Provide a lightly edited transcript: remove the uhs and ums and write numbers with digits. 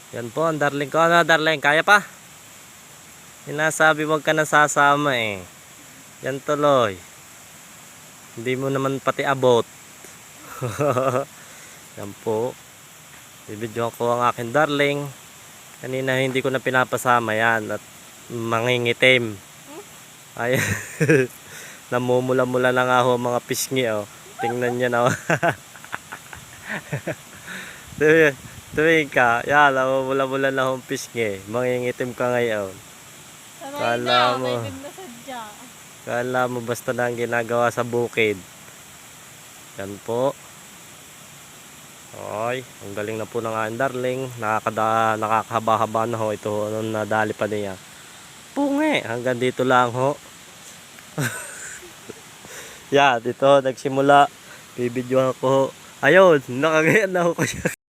Yan po, ang darling ko. Ano, darling? Kaya pa? Sinasabi wag ka na sasama eh. Yan tuloy. Hindi mo naman pati abot. Yan po. Bibidyohan ko ang aking darling. Kanina hindi ko na pinapasama yan. At mangingitim. Ay, namumula-mula na nga ho mga pisngi oh. Tingnan nyo na oh. Tuwing ka, yan, namumula-mula na ho ang pisngi. Mangingitim ka ngayon. Kala mo, kala mo basta na ang ginagawa sa bukid. Yan po. Ay, ang galing na po ng aking darling. Nakakahaba-haba na ho. Ito ho, nung nadali pa niya. Pungi, hanggang dito lang ho. Yeah, dito nagsimula. Bibidyohan ko ho. Ayun, nakagayan na ho ko siya.